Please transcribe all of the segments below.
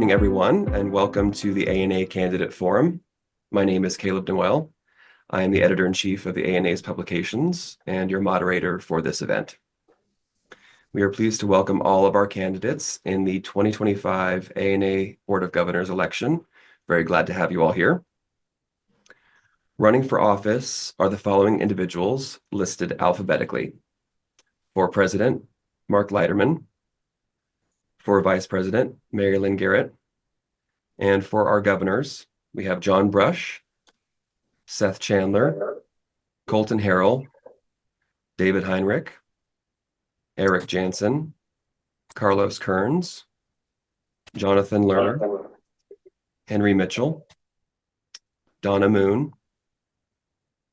evening, everyone, and welcome to the ANA Candidate Forum. My name is Caleb Noel. I am the editor-in-chief of the ANA's publications and your moderator for this event. We are pleased to welcome all of our candidates in the 2025 ANA Board of Governors election. Very glad to have you all here. Running for office are the following individuals listed alphabetically. For President, Mark Lighterman. For Vice President, Mary Lynn Garrett. And for our governors, we have John Brush, Seth Chandler, Colton Harrell, David Heinrich, Erik Jansen, Carlos Kearns, Jonathan Lerner, Henry Mitchell, Donna Moon,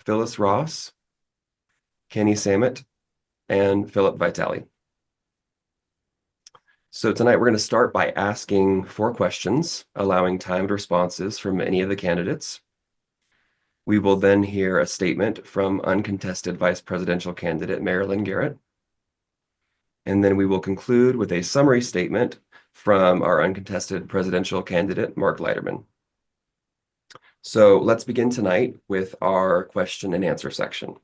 Phyllis Ross, Kenny Sammut, and Phillip Vitale. So tonight we're going to start by asking 4 questions, allowing timed responses from any of the candidates. We will then hear a statement from uncontested vice presidential candidate Mary Lynn Garrett. And then we will conclude with a summary statement from our uncontested presidential candidate, Mark Lighterman. So let's begin tonight with our question and answer section.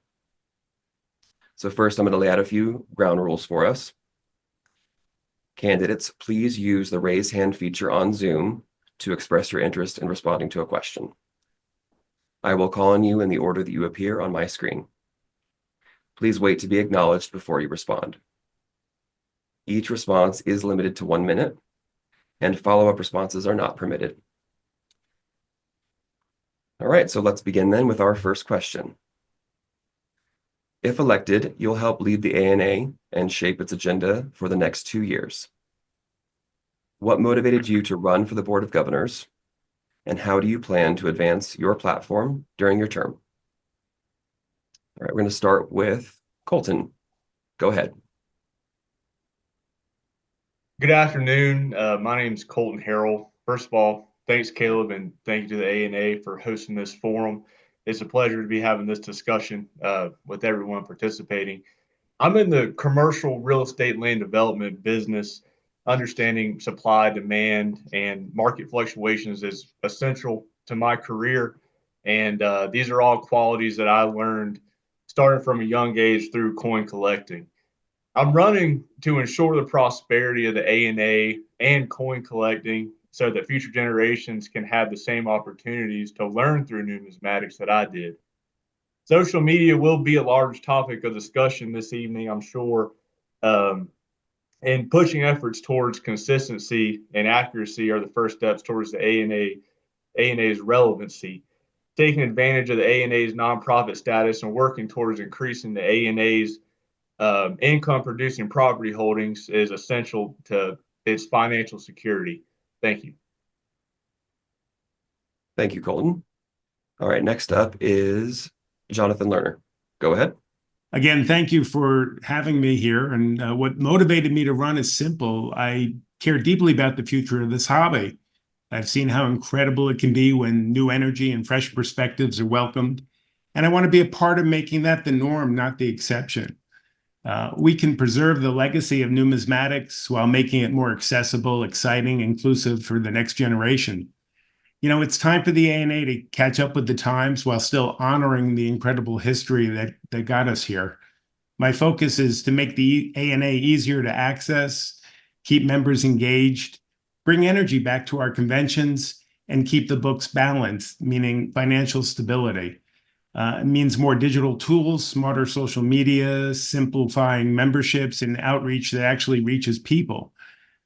So first, I'm going to lay out a few ground rules for us. Candidates, please use the raise hand feature on Zoom to express your interest in responding to a question. I will call on you in the order that you appear on my screen. Please wait to be acknowledged before you respond. Each response is limited to 1 minute, and follow-up responses are not permitted. All right, so let's begin then with our first question. If elected, you'll help lead the ANA and shape its agenda for the next 2 years. What motivated you to run for the Board of Governors, and how do you plan to advance your platform during your term? All right, we're going to start with Colton. Go ahead. Good afternoon. My name is Colton Harrell. First of all, thanks, Caleb, and thank you to the ANA for hosting this forum. It's a pleasure to be having this discussion with everyone participating. I'm in the commercial real estate land development business. Understanding supply, demand, and market fluctuations is essential to my career. And these are all qualities that I learned starting from a young age through coin collecting. I'm running to ensure the prosperity of the ANA and coin collecting so that future generations can have the same opportunities to learn through numismatics that I did. Social media will be a large topic of discussion this evening, I'm sure, and pushing efforts towards consistency and accuracy are the first steps towards the ANA's relevancy. Taking advantage of the ANA's nonprofit status and working towards increasing the ANA's income producing property holdings is essential to its financial security. Thank you. Thank you, Colton. All right, next up is Jonathan Lerner. Go ahead. Again, thank you for having me here. And what motivated me to run is simple. I care deeply about the future of this hobby. I've seen how incredible it can be when new energy and fresh perspectives are welcomed. And I want to be a part of making that the norm, not the exception. We can preserve the legacy of numismatics while making it more accessible, exciting, inclusive for the next generation. You know, it's time for the ANA to catch up with the times while still honoring the incredible history that got us here. My focus is to make the ANA easier to access, keep members engaged, bring energy back to our conventions, and keep the books balanced, meaning financial stability. It means more digital tools, smarter social media, simplifying memberships, and outreach that actually reaches people.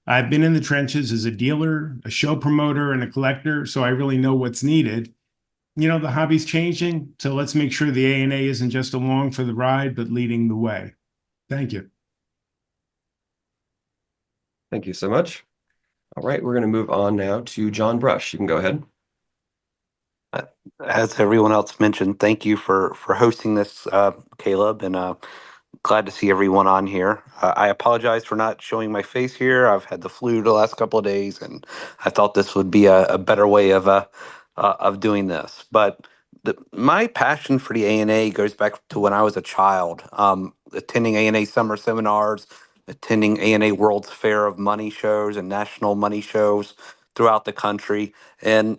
I've been in the trenches as a dealer, a show promoter, and a collector, so I really know what's needed. You know, the hobby's changing, so let's make sure the ANA isn't just along for the ride, but leading the way. Thank you. Thank you so much. All right, we're going to move on now to John Brush. You can go ahead. As everyone else mentioned, thank you for hosting this, Caleb, and glad to see everyone on here. I apologize for not showing my face here. I've had the flu the last couple of days, and I thought this would be a better way of doing this. But my passion for the ANA goes back to when I was a child, attending ANA summer seminars, attending ANA World's Fair of Money shows and national money shows, throughout the country. And,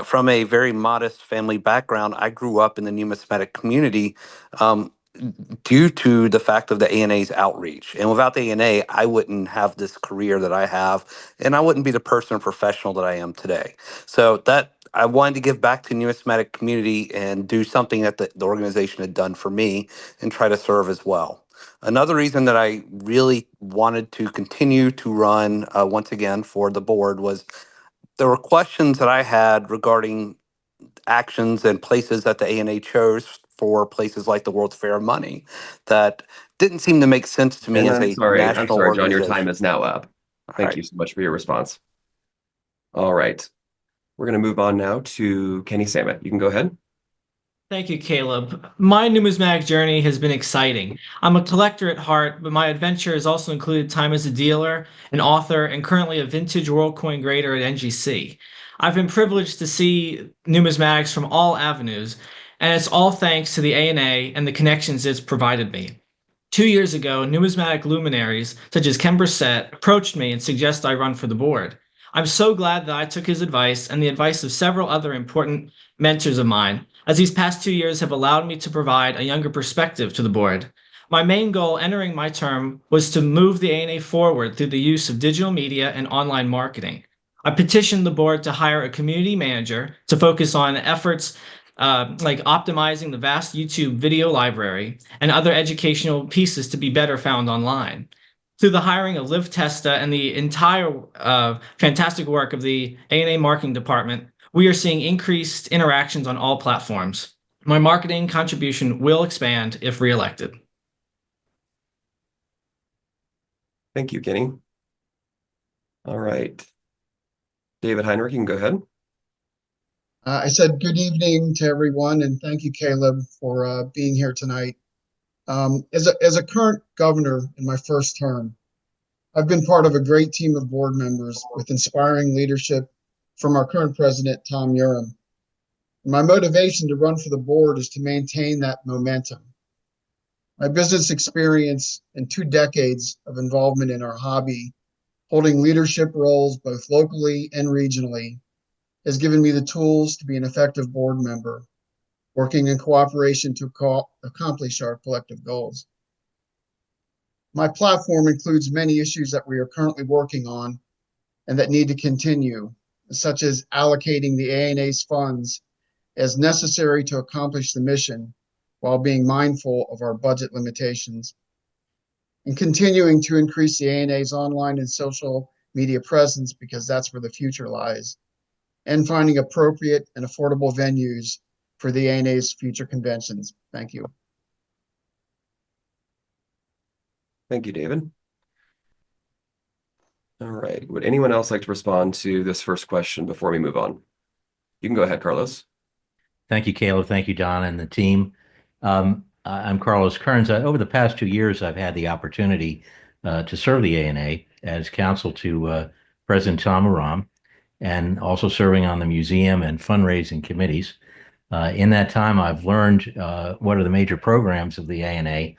from a very modest family background, I grew up in the numismatic community due to the fact of the ANA's outreach. And without the ANA, I wouldn't have this career that I have, and I wouldn't be the person or professional that I am today. So that I wanted to give back to the numismatic community and do something that the organization had done for me and try to serve as well. Another reason that I really wanted to continue to run once again for the board was there were questions that I had regarding actions and places that the ANA chose for places like the World's Fair of Money that didn't seem to make sense to me And as I'm a sorry, national John, your organization. time is now up. Thank you so much for your response. All right. We're going to move on now to Kenny Sammut. You can go ahead. Thank you, Caleb. My numismatic journey has been exciting. I'm a collector at heart, but my adventure has also included time as a dealer, an author, and currently a vintage world coin grader at NGC. I've been privileged to see numismatics from all avenues, and it's all thanks to the ANA and the connections it's provided me. 2 years ago, numismatic luminaries such as Ken Brissett approached me and suggested I run for the board. I'm so glad that I took his advice and the advice of several other important mentors of mine, as these past 2 years have allowed me to provide a younger perspective to the board. My main goal entering my term was to move the ANA forward through the use of digital media and online marketing. I petitioned the board to hire a community manager to focus on efforts like optimizing the vast YouTube video library and other educational pieces to be better found online. Through the hiring of Liv Testa and the entire fantastic work of the ANA marketing department, we are seeing increased interactions on all platforms. My marketing contribution will expand if reelected. Thank you, Kenny. All right. David Heinrich, you can go ahead. I said good evening to everyone, and thank you, Caleb, for being here tonight. As a current governor in my first term, I've been part of a great team of board members with inspiring leadership from our current president, Tom Urim. My motivation to run for the board is to maintain that momentum. My business experience and 2 decades of involvement in our hobby, holding leadership roles both locally and regionally, has given me the tools to be an effective board member, working in cooperation to accomplish our collective goals. My platform includes many issues that we are currently working on and that need to continue, such as allocating the ANA's funds as necessary to accomplish the mission while being mindful of our budget limitations, and continuing to increase the ANA's online and social media presence because that's where the future lies, and finding appropriate and affordable venues for the ANA's future conventions. Thank you. Thank you, David. All right. Would anyone else like to respond to this first question before we move on? You can go ahead, Carlos. Thank you, Caleb. Thank you, Donna and the team. I'm Carlos Kearns. Over the past 2 years, I've had the opportunity to serve the ANA as counsel to President Tom Urim, and also serving on the museum and fundraising committees. In that time, I've learned what are the major programs of the ANA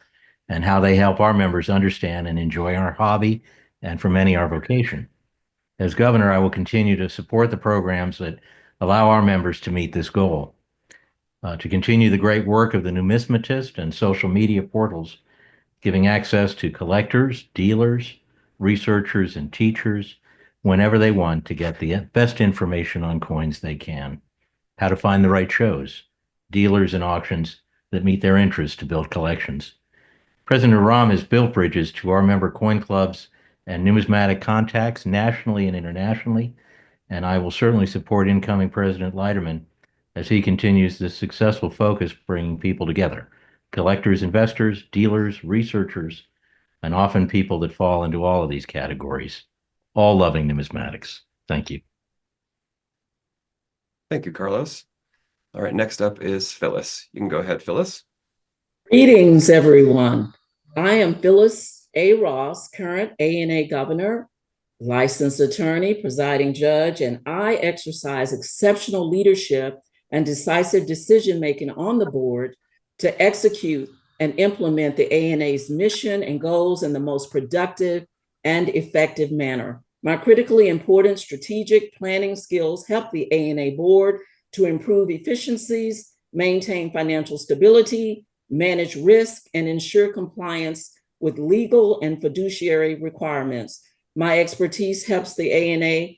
and how they help our members understand and enjoy our hobby, and for many, our vocation. As governor, I will continue to support the programs that allow our members to meet this goal. To continue the great work of the numismatist and social media portals, giving access to collectors, dealers, researchers, and teachers whenever they want to get the best information on coins they can, how to find the right shows, dealers, and auctions that meet their interests to build collections. President Urim has built bridges to our member coin clubs and numismatic contacts nationally and internationally, and I will certainly support incoming President Lighterman as he continues this successful focus bringing people together, collectors, investors, dealers, researchers, and often people that fall into all of these categories, all loving numismatics. Thank you. Thank you, Carlos. All right, next up is Phyllis. You can go ahead, Phyllis. Greetings, everyone. I am Phyllis A. Ross, current ANA governor, licensed attorney, presiding judge, and I exercise exceptional leadership and decisive decision-making on the board to execute and implement the ANA's mission and goals in the most productive and effective manner. My critically important strategic planning skills help the ANA board to improve efficiencies, maintain financial stability, manage risk, and ensure compliance with legal and fiduciary requirements. My expertise helps the ANA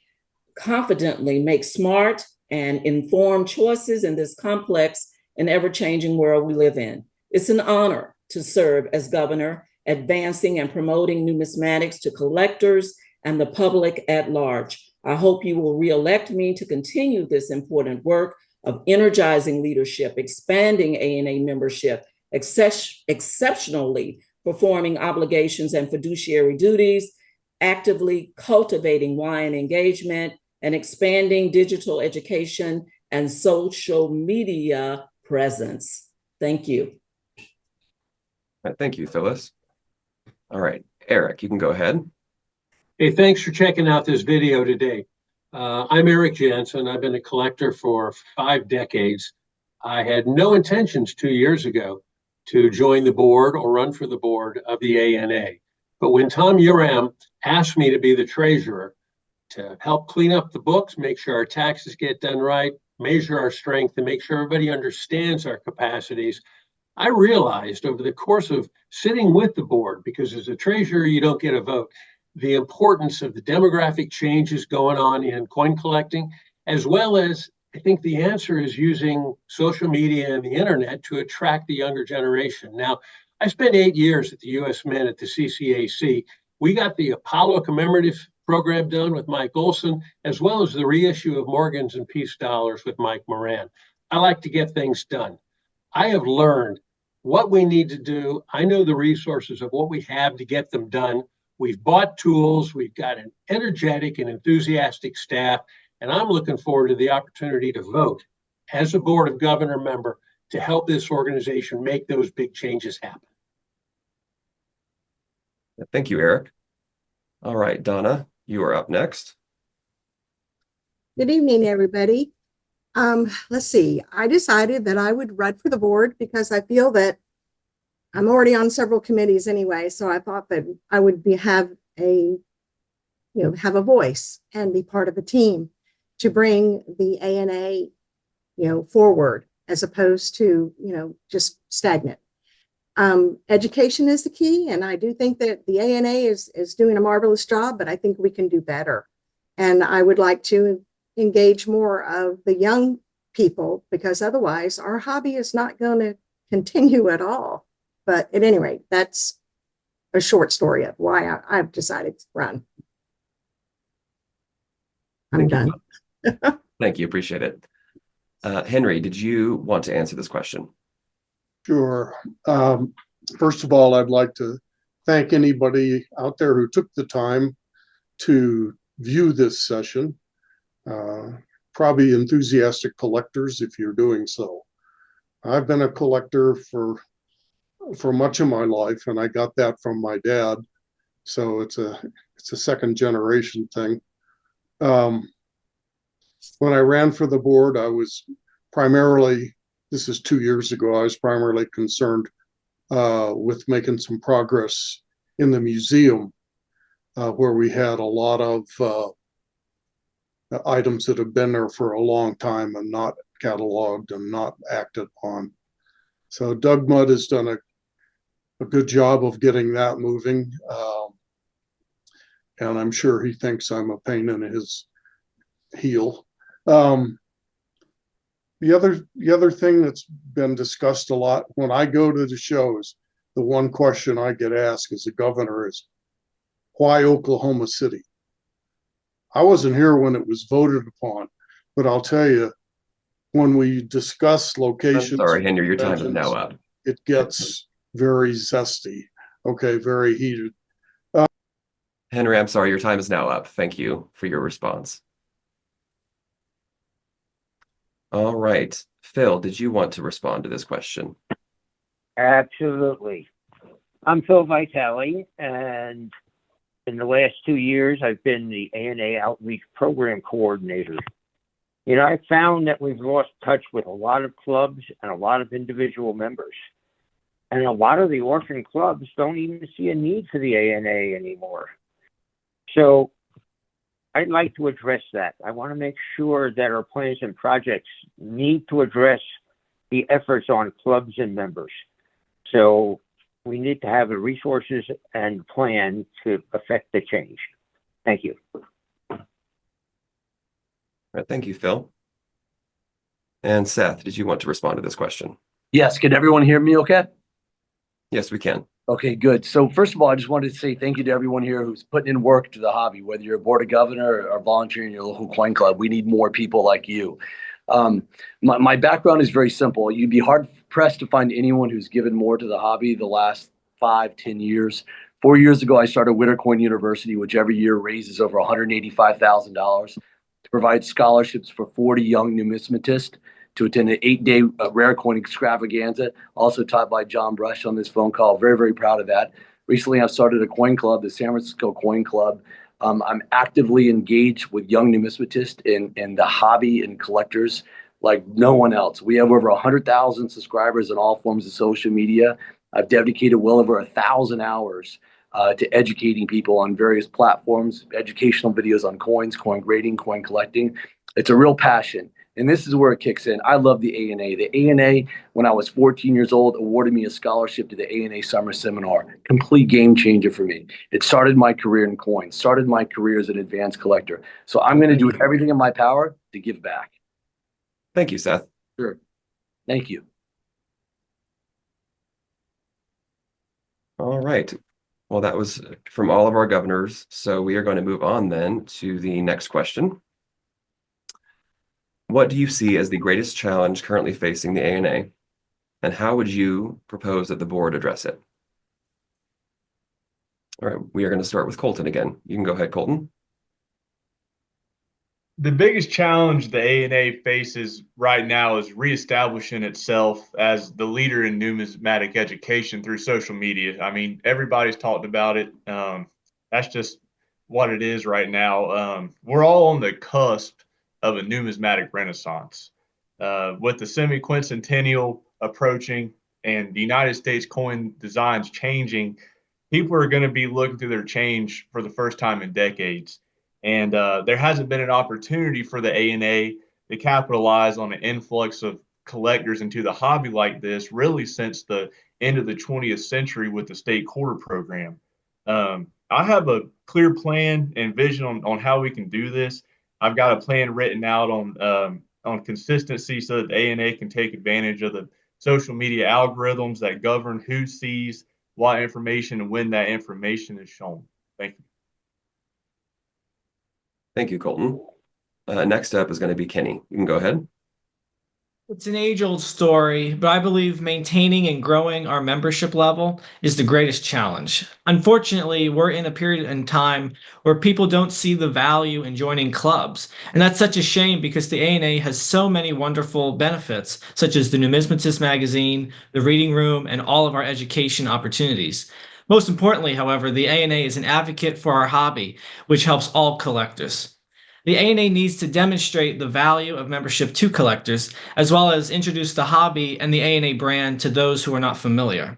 confidently make smart and informed choices in this complex and ever-changing world we live in. It's an honor to serve as governor, advancing and promoting numismatics to collectors and the public at large. I hope you will re-elect me to continue this important work of energizing leadership, expanding ANA membership, exceptionally performing obligations and fiduciary duties, actively cultivating wying engagement, and expanding digital education and social media presence. Thank you. Thank you, Phyllis. All right, Erik, you can go ahead. Hey, thanks for checking out this video today. I'm Erik Jansen. I've been a collector for 5 decades. I had no intentions 2 years ago to join the board or run for the board of the ANA. But when Tom Uram asked me to be the treasurer to help clean up the books, make sure our taxes get done right, measure our strength, and make sure everybody understands our capacities, I realized over the course of sitting with the board, because as a treasurer, you don't get a vote, the importance of the demographic changes going on in coin collecting, as well as I think the answer is using social media and the internet to attract the younger generation. Now, I spent 8 years at the U.S. Mint at the CCAC. We got the Apollo commemorative program done with Mike Olson, as well as the reissue of Morgans and Peace Dollars with Mike Moran. I like to get things done. I have learned what we need to do. I know the resources of what we have to get them done. We've bought tools. We've got an energetic and enthusiastic staff, and I'm looking forward to the opportunity to vote as a Board of Governor member to help this organization make those big changes happen. Thank you, Erik. All right, Donna, you are up next. Good evening, everybody. Let's see. I decided that I would run for the board because I feel that I'm already on several committees anyway. So I thought that I would have a voice and be part of a team to bring the ANA, forward as opposed to, just stagnant. Education is the key. And I do think that the ANA is doing a marvelous job, but I think we can do better. And I would like to engage more of the young people because otherwise our hobby is not going to continue at all. But at any rate, that's a short story of why I've decided to run. I'm done. Thank you. Appreciate it. Henry, did you want to answer this question? Sure. First of all, I'd like to thank anybody out there who took the time to view this session. Probably enthusiastic collectors if you're doing so. I've been a collector for much of my life, and I got that from my dad. So it's a second generation thing. When I ran for the board, I was primarily, this is 2 years ago, I was primarily concerned with making some progress in the museum, where we had a lot of items that have been there for a long time and not cataloged and not acted on. So Doug Mudd has done a good job of getting that moving. And I'm sure he thinks I'm a pain in his heel. The other thing that's been discussed a lot when I go to the shows, the one question I get asked as a governor is, why Oklahoma City? I wasn't here when it was voted upon, but I'll tell you, when we discuss locations. I'm sorry, Henry, your time is now up. It gets very zesty, okay, very heated. Henry, I'm sorry, your time is now up. Thank you for your response. All right. Phil, did you want to respond to this question? Absolutely. I'm Phil Vitale, and in the last 2 years, I've been the ANA Outreach Program Coordinator. I found that we've lost touch with a lot of clubs and a lot of individual members. And a lot of the orphan clubs don't even see a need for the ANA anymore. So I'd like to address that. I want to make sure that our plans and projects need to address the efforts on clubs and members. So we need to have the resources and plan to affect the change. Thank you. All right, thank you, Phil. And Seth, did you want to respond to this question? Yes, can everyone hear me okay? Yes, we can. Okay, good. So first of all, I just wanted to say thank you to everyone here who's putting in work to the hobby, whether you're a board of governor or volunteering in your local coin club. We need more people like you. My background is very simple. You'd be hard pressed to find anyone who's given more to the hobby the last 5-10 years. 4 years ago, I started Wintercoin University, which every year raises over $185,000 to provide scholarships for 40 young numismatists to attend an 8-day rare coin extravaganza, also taught by John Brush on this phone call. Very, very proud of that. Recently, I've started a coin club, the San Francisco Coin Club. I'm actively engaged with young numismatists in the hobby and collectors like no one else. We have over 100,000 subscribers in all forms of social media. I've dedicated well over 1,000 hours to educating people on various platforms, educational videos on coins, coin grading, coin collecting. It's a real passion. And this is where it kicks in. I love the ANA. The ANA, when I was 14 years old, awarded me a scholarship to the ANA Summer Seminar. Complete game changer for me. It started my career in coins, started my career as an advanced collector. So I'm going to do everything in my power to give back. Thank you, Seth. Sure. Thank you. All right. Well, that was from all of our governors. So we are going to move on then to the next question. What do you see as the greatest challenge currently facing the ANA, and how would you propose that the board address it? All right, we are going to start with Colton again. You can go ahead, Colton. The biggest challenge the ANA faces right now is reestablishing itself as the leader in numismatic education through social media. I mean, everybody's talked about it. That's just what it is right now. We're all on the cusp of a numismatic renaissance. With the semi-quincentennial approaching and the United States coin designs changing, people are going to be looking through their change for the first time in decades. And there hasn't been an opportunity for the ANA to capitalize on an influx of collectors into the hobby like this really since the end of the 20th century with the state quarter program. I have a clear plan and vision on how we can do this. I've got a plan written out on consistency so that the ANA can take advantage of the social media algorithms that govern who sees what information and when that information is shown. Thank you. Thank you, Colton. Next up is going to be Kenny. You can go ahead. It's an age-old story, but I believe maintaining and growing our membership level is the greatest challenge. Unfortunately, we're in a period in time where people don't see the value in joining clubs, and that's such a shame because the ANA has so many wonderful benefits, such as the Numismatics magazine, the reading room, and all of our education opportunities. Most importantly, however, the ANA is an advocate for our hobby, which helps all collectors. The ANA needs to demonstrate the value of membership to collectors, as well as introduce the hobby and the ANA brand to those who are not familiar.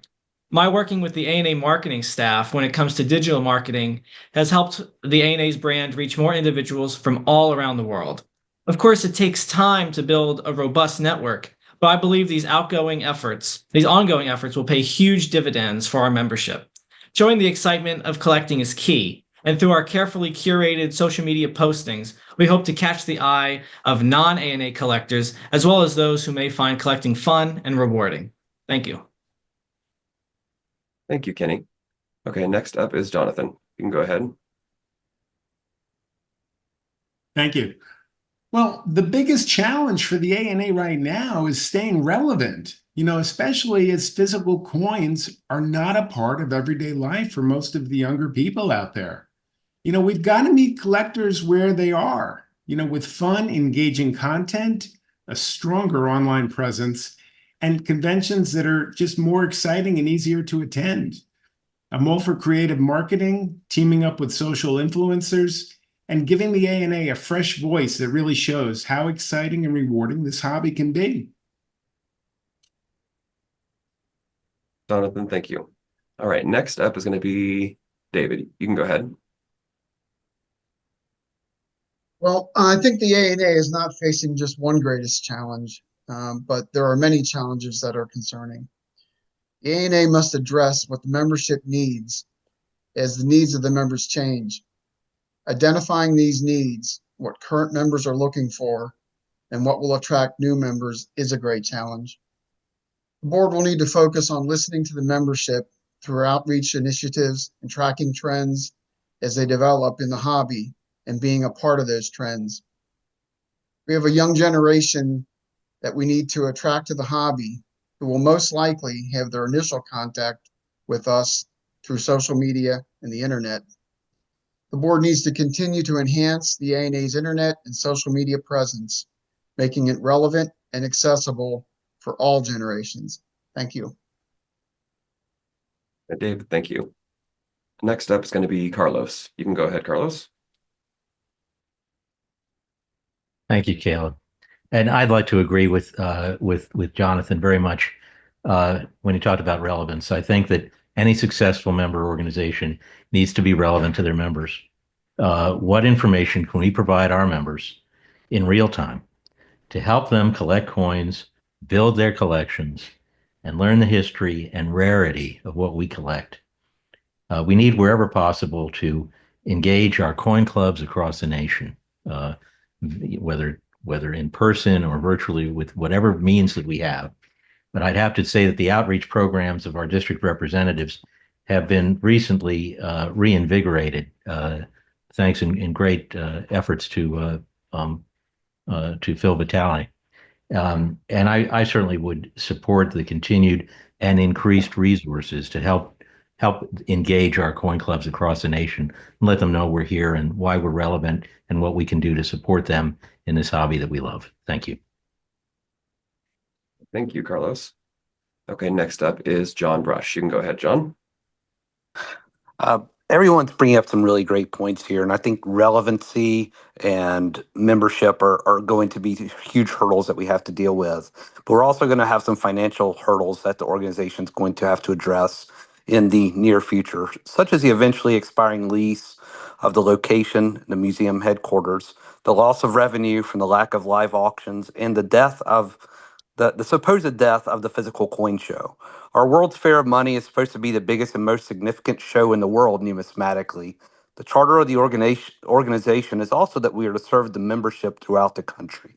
My working with the ANA marketing staff when it comes to digital marketing has helped the ANA's brand reach more individuals from all around the world. Of course, it takes time to build a robust network, but I believe these ongoing efforts will pay huge dividends for our membership. Showing the excitement of collecting is key. And through our carefully curated social media postings, we hope to catch the eye of non-ANA collectors, as well as those who may find collecting fun and rewarding. Thank you. Thank you, Kenny. Okay, next up is Jonathan. You can go ahead. Thank you. Well, the biggest challenge for the ANA right now is staying relevant, especially as physical coins are not a part of everyday life for most of the younger people out there. We've got to meet collectors where they are, with fun, engaging content, a stronger online presence, and conventions that are just more exciting and easier to attend. I'm all for creative marketing, teaming up with social influencers, and giving the ANA a fresh voice that really shows how exciting and rewarding this hobby can be. Jonathan, thank you. All right, next up is going to be David. You can go ahead. Well, I think the ANA is not facing just one greatest challenge, but there are many challenges that are concerning. The ANA must address what the membership needs as the needs of the members change. Identifying these needs, what current members are looking for, and what will attract new members is a great challenge. The board will need to focus on listening to the membership through outreach initiatives and tracking trends as they develop in the hobby and being a part of those trends. We have a young generation that we need to attract to the hobby who will most likely have their initial contact with us through social media and the internet. The board needs to continue to enhance the ANA's internet and social media presence, making it relevant and accessible for all generations. Thank you. David, thank you. Next up is going to be Carlos. You can go ahead, Carlos. Thank you, Caleb. And I'd like to agree with Jonathan very much when he talked about relevance. I think that any successful member organization needs to be relevant to their members. What information can we provide our members in real time to help them collect coins, build their collections, and learn the history and rarity of what we collect? We need, wherever possible, to engage our coin clubs across the nation, whether in person or virtually, with whatever means that we have. But I'd have to say that the outreach programs of our district representatives have been recently reinvigorated, thanks in great efforts to Phil Vitale. And I certainly would support the continued and increased resources to help engage our coin clubs across the nation and let them know we're here and why we're relevant and what we can do to support them in this hobby that we love. Thank you. Thank you, Carlos. Okay, next up is John Brush. You can go ahead, John. Everyone's bringing up some really great points here, and I think relevancy and membership are going to be huge hurdles that we have to deal with. But we're also going to have some financial hurdles that the organization's going to have to address in the near future, such as the eventually expiring lease of the location, the museum headquarters, the loss of revenue from the lack of live auctions, and the death of the supposed death of the physical coin show. Our World's Fair of Money is supposed to be the biggest and most significant show in the world numismatically. The charter of the organization is also that we are to serve the membership throughout the country.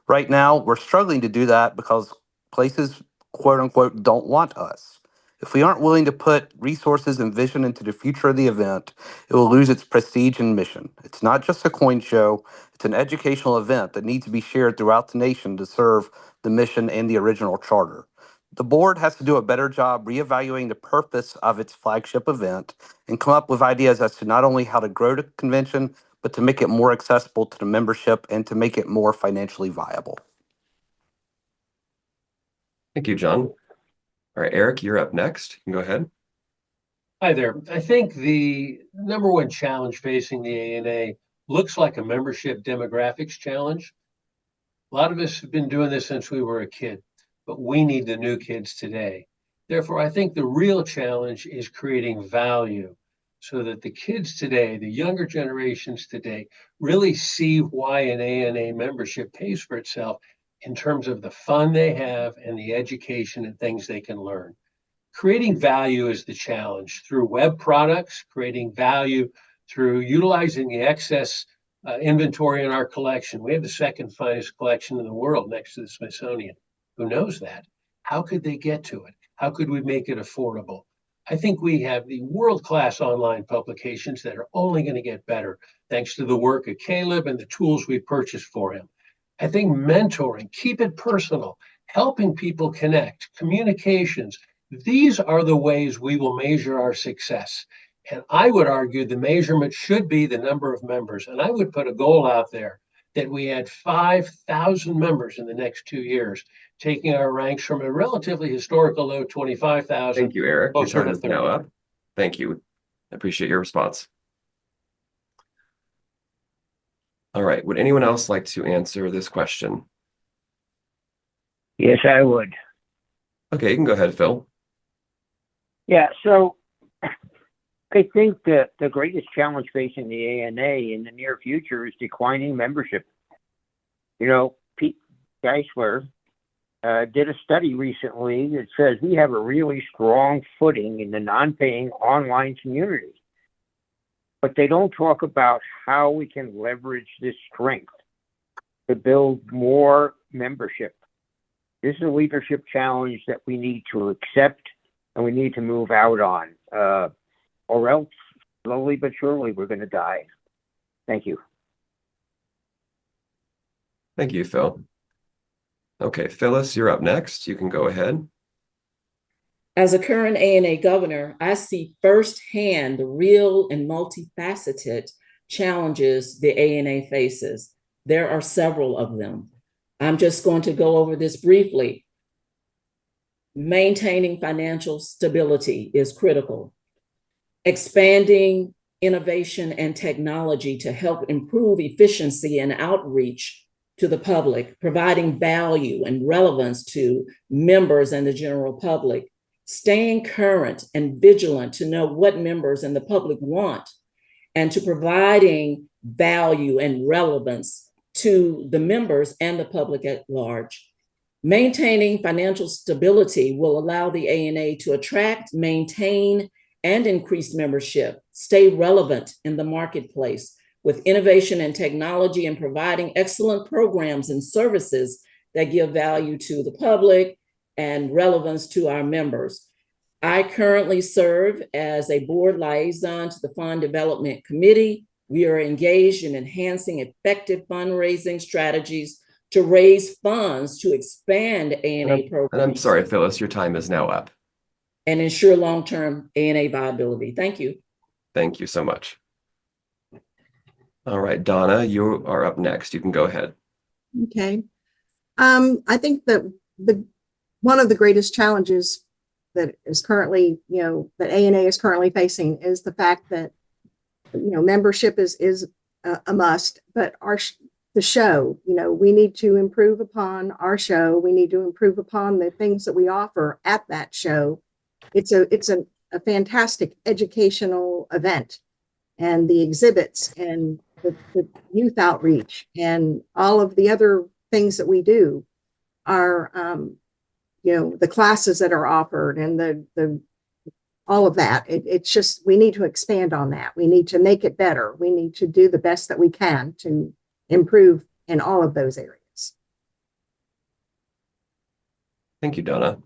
Right now, we're struggling to do that because places, quote unquote, don't want us. If we aren't willing to put resources and vision into the future of the event, it will lose its prestige and mission. It's not just a coin show, it's an educational event that needs to be shared throughout the nation to serve the mission and the original charter. The board has to do a better job reevaluating the purpose of its flagship event and come up with ideas as to not only how to grow the convention, but to make it more accessible to the membership and to make it more financially viable. Thank you, John. All right, Erik, you're up next. You can go ahead. Hi there. I think the number one challenge facing the ANA looks like a membership demographics challenge. A lot of us have been doing this since we were a kid, but we need the new kids today. Therefore, I think the real challenge is creating value so that the kids today, the younger generations today, really see why an ANA membership pays for itself in terms of the fun they have and the education and things they can learn. Creating value is the challenge through web products, creating value through utilizing the excess inventory in our collection. We have the second finest collection in the world next to the Smithsonian. Who knows that? How could they get to it? How could we make it affordable? I think we have the world-class online publications that are only going to get better thanks to the work of Caleb and the tools we purchased for him. I think mentoring, keep it personal, helping people connect, communications, these are the ways we will measure our success. And I would argue the measurement should be the number of members. And I would put a goal out there that we had 5,000 members in the next 2 years, taking our ranks from a relatively historical low 25,000. Thank you, Erik. Your Closer time to is now 30. up. Thank you. I appreciate your response. All right. Would anyone else like to answer this question? Yes, I would. Okay, you can go ahead, Phil. Yeah, so I think that the greatest challenge facing the ANA in the near future is declining membership. You know, Pete Geisler did a study recently that says we have a really strong footing in the non-paying online community. But they don't talk about how we can leverage this strength to build more membership. This is a leadership challenge that we need to accept and we need to move out on. Or else, slowly but surely, we're going to die. Thank you. Thank you, Phil. Okay, Phyllis, you're up next. You can go ahead. As a current ANA governor, I see firsthand the real and multifaceted challenges the ANA faces. There are several of them. I'm just going to go over this briefly. Maintaining financial stability is critical. Expanding innovation and technology to help improve efficiency and outreach to the public, providing value and relevance to members and the general public, staying current and vigilant to know what members and the public want, and to providing value and relevance to the members and the public at large. Maintaining financial stability will allow the ANA to attract, maintain, and increase membership, stay relevant in the marketplace with innovation and technology, and providing excellent programs and services that give value to the public and relevance to our members. I currently serve as a board liaison to the Fund Development Committee. We are engaged in enhancing effective fundraising strategies to raise funds to expand ANA programs. And I'm sorry, Phyllis, your time is now up. And ensure long-term ANA viability. Thank you. Thank you so much. All right, Donna, you are up next. You can go ahead. Okay. I think that one of the greatest challenges that is currently, that ANA is currently facing is the fact that, membership is a must, but the show, we need to improve upon our show. We need to improve upon the things that we offer at that show. It's a fantastic educational event, and the exhibits and the youth outreach and all of the other things that we do are, the classes that are offered and the all of that. It's just, we need to expand on that. We need to make it better. We need to do the best that we can to improve in all of those areas. Thank you, Donna.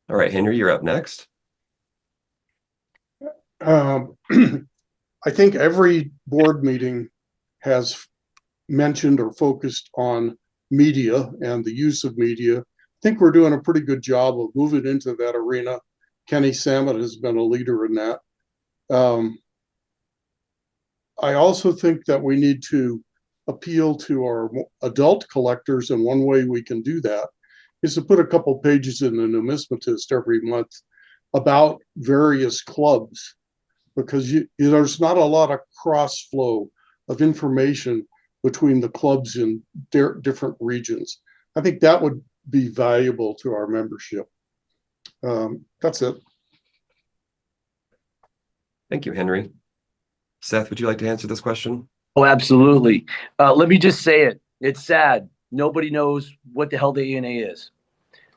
All right, Henry, you're up next. I think every board meeting has mentioned or focused on media and the use of media. I think we're doing a pretty good job of moving into that arena. Kenny Sammut has been a leader in that. I also think that we need to appeal to our adult collectors, and one way we can do that is to put a couple pages in the Numismatist every month about various clubs, because there's not a lot of cross flow of information between the clubs in different regions. I think that would be valuable to our membership. That's it. Thank you, Henry. Seth, would you like to answer this question? Oh, absolutely. Let me just say it. It's sad. Nobody knows what the hell the ANA is.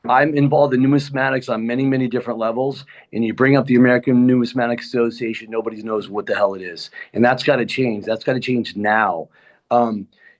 I'm involved in numismatics on many, many different levels. And you bring up the American Numismatic Association, nobody knows what the hell it is. And that's got to change. That's got to change now.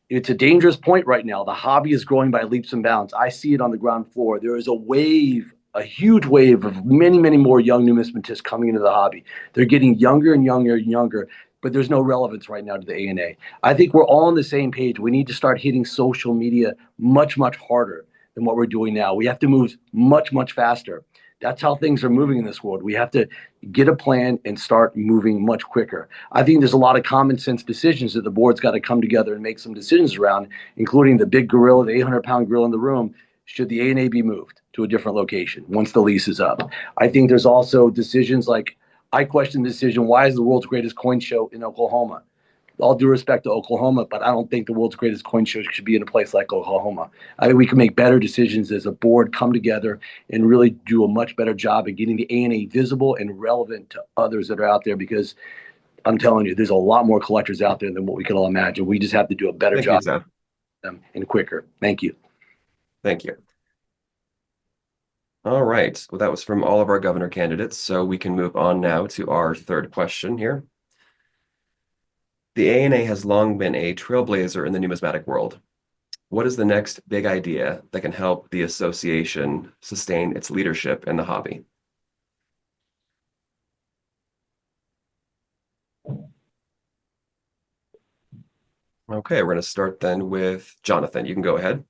It's a dangerous point right now. The hobby is growing by leaps and bounds. I see it on the ground floor. There is a wave, a huge wave of many, many more young numismatists coming into the hobby. They're getting younger and younger and younger, but there's no relevance right now to the ANA. I think we're all on the same page. We need to start hitting social media much, much harder than what we're doing now. We have to move much, much faster. That's how things are moving in this world. We have to get a plan and start moving much quicker. I think there's a lot of common sense decisions that the board's got to come together and make some decisions around, including the big gorilla, the 800-pound gorilla in the room. Should the ANA be moved to a different location once the lease is up? I think there's also decisions like, I question the decision, why is the world's greatest coin show in Oklahoma? all due respect to Oklahoma, but I don't think the world's greatest coin show should be in a place like Oklahoma. I think we can make better decisions as a board, come together and really do a much better job of getting the ANA visible and relevant to others that are out there, because I'm telling you, there's a lot more collectors out there than what we can all imagine. We just have to do a better job Seth. And quicker. Thank you. Thank you. All right. Well, that was from all of our governor candidates, so we can move on now to our third question here. The ANA has long been a trailblazer in the numismatic world. What is the next big idea that can help the association sustain its leadership in the hobby? Okay, we're going to start then with Jonathan. You can go ahead.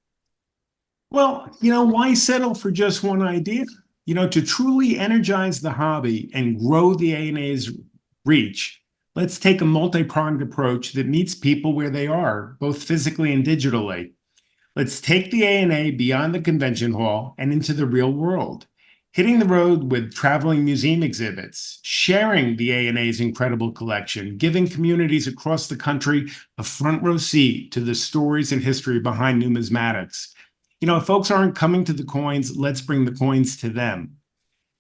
Well, why settle for just one idea? To truly energize the hobby and grow the ANA's reach, let's take a multi-pronged approach that meets people where they are, both physically and digitally. Let's take the ANA beyond the convention hall and into the real world, hitting the road with traveling museum exhibits, sharing the ANA's incredible collection, giving communities across the country a front row seat to the stories and history behind numismatics. If folks aren't coming to the coins, let's bring the coins to them.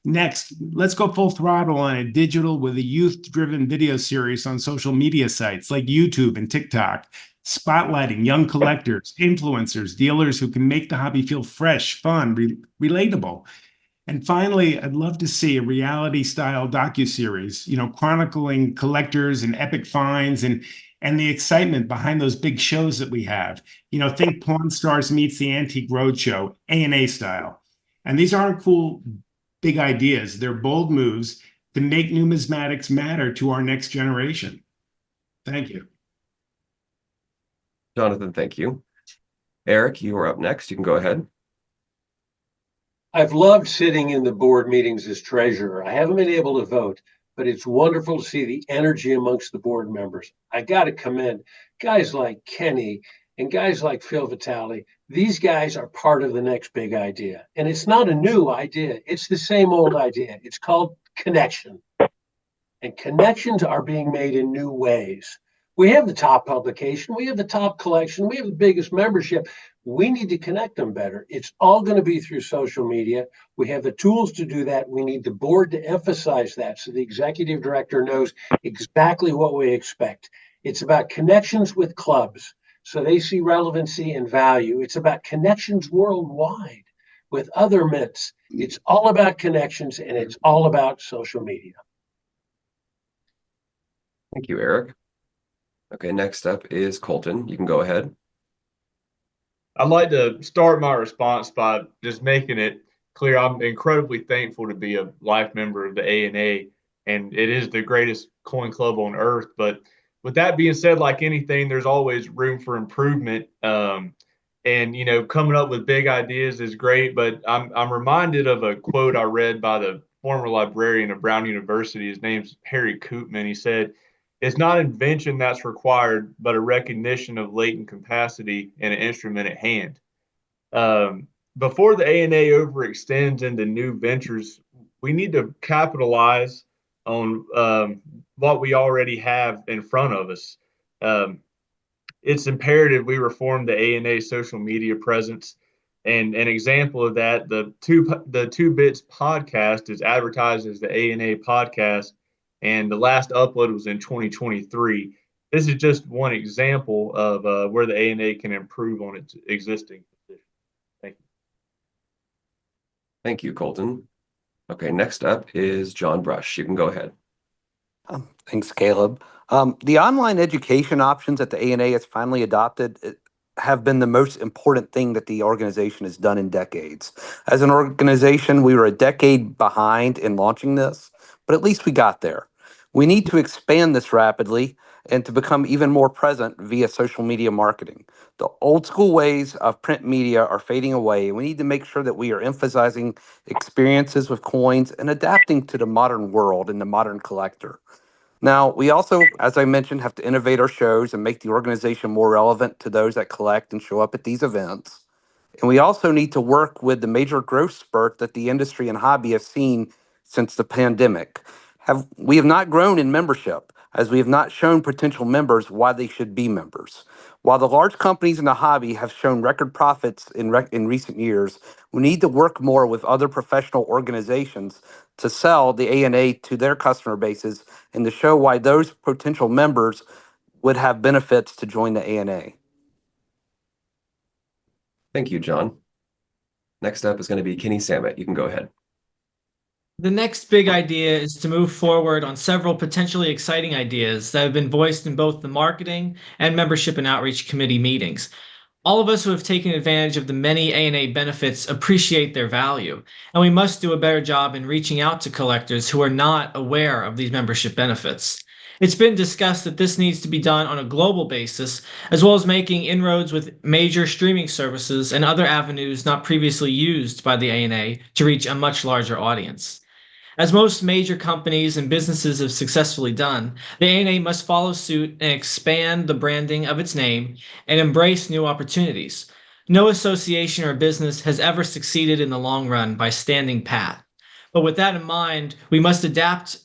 Next, let's go full throttle on a digital with a youth-driven video series on social media sites like YouTube and TikTok, spotlighting young collectors, influencers, dealers who can make the hobby feel fresh, fun, relatable. And finally, I'd love to see a reality-style docuseries, chronicling collectors and epic finds and the excitement behind those big shows that we have. Think Pawn Stars meets the Antique Roadshow, ANA style. And these aren't cool, big ideas. They're bold moves to make numismatics matter to our next generation. Thank you. Jonathan, thank you. Erik, you are up next. You can go ahead. I've loved sitting in the board meetings as treasurer. I haven't been able to vote, but it's wonderful to see the energy amongst the board members. I got to commend guys like Kenny and guys like Phil Vitale. These guys are part of the next big idea. And it's not a new idea. It's the same old idea. It's called connection. And connections are being made in new ways. We have the top publication. We have the top collection. We have the biggest membership. We need to connect them better. It's all going to be through social media. We have the tools to do that. We need the board to emphasize that so the executive director knows exactly what we expect. It's about connections with clubs so they see relevancy and value. It's about connections worldwide with other mints. It's all about connections, and it's all about social media. Thank you, Erik. Okay, next up is Colton. You can go ahead. I'd like to start my response by just making it clear I'm incredibly thankful to be a life member of the ANA, and it is the greatest coin club on earth. But with that being said, like anything, there's always room for improvement. And coming up with big ideas is great, but I'm reminded of a quote I read by the former librarian of Brown University. His name's Harry Koopman. He said, "It's not invention that's required, but a recognition of latent capacity and an instrument at hand." Before the ANA overextends into new ventures, we need to capitalize on what we already have in front of us. It's imperative we reform the ANA social media presence. And an example of that, the Two Bits podcast is advertised as the ANA podcast, and the last upload was in 2023. This is just one example of where the ANA can improve on its existing position. Thank you. Thank you, Colton. Okay, next up is John Brush. You can go ahead. Thanks, Caleb. The online education options that the ANA has finally adopted have been the most important thing that the organization has done in decades. As an organization, we were a decade behind in launching this, but at least we got there. We need to expand this rapidly and to become even more present via social media marketing. The old school ways of print media are fading away, and we need to make sure that we are emphasizing experiences with coins and adapting to the modern world and the modern collector. Now, we also, as I mentioned, have to innovate our shows and make the organization more relevant to those that collect and show up at these events. And we also need to work with the major growth spurt that the industry and hobby have seen since the pandemic. we have not grown in membership, as we have not shown potential members why they should be members. While the large companies in the hobby have shown record profits in recent years, we need to work more with other professional organizations to sell the ANA to their customer bases and to show why those potential members would have benefits to join the ANA. Thank you, John. Next up is going to be Kenny Sammut. You can go ahead. The next big idea is to move forward on several potentially exciting ideas that have been voiced in both the marketing and membership and outreach committee meetings. All of us who have taken advantage of the many ANA benefits appreciate their value, and we must do a better job in reaching out to collectors who are not aware of these membership benefits. It's been discussed that this needs to be done on a global basis, as well as making inroads with major streaming services and other avenues not previously used by the ANA to reach a much larger audience. As most major companies and businesses have successfully done, the ANA must follow suit and expand the branding of its name and embrace new opportunities. No association or business has ever succeeded in the long run by standing pat. But with that in mind, we must adapt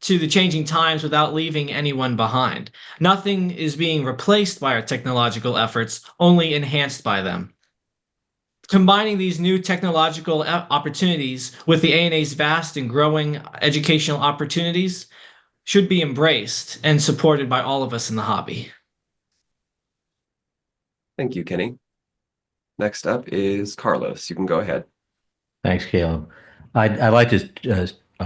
to the changing times without leaving anyone behind. Nothing is being replaced by our technological efforts, only enhanced by them. Combining these new technological opportunities with the ANA's vast and growing educational opportunities should be embraced and supported by all of us in the hobby. Thank you, Kenny. Next up is Carlos. You can go ahead. Thanks, Caleb. I'd like to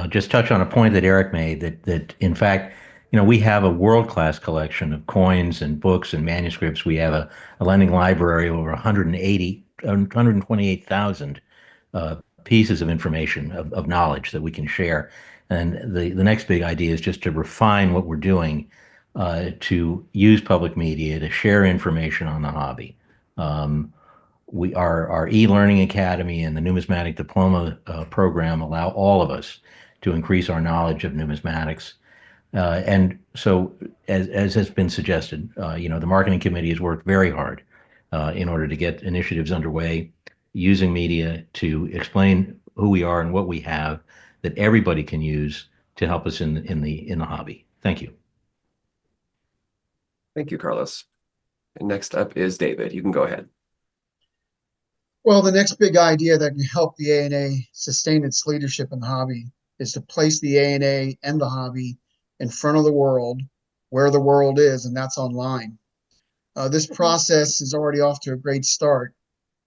just touch on a point that Erik made, that in fact, we have a world-class collection of coins and books and manuscripts. We have a lending library of over 128,000 pieces of information, of knowledge that we can share. And the next big idea is just to refine what we're doing to use public media to share information on the hobby. Our e-learning academy and the numismatic diploma program allow all of us to increase our knowledge of numismatics. And so, as has been suggested, the marketing committee has worked very hard in order to get initiatives underway, using media to explain who we are and what we have that everybody can use to help us in the hobby. Thank you. Thank you, Carlos. And next up is David. You can go ahead. Well, the next big idea that can help the ANA sustain its leadership in the hobby is to place the ANA and the hobby in front of the world, where the world is, and that's online. This process is already off to a great start.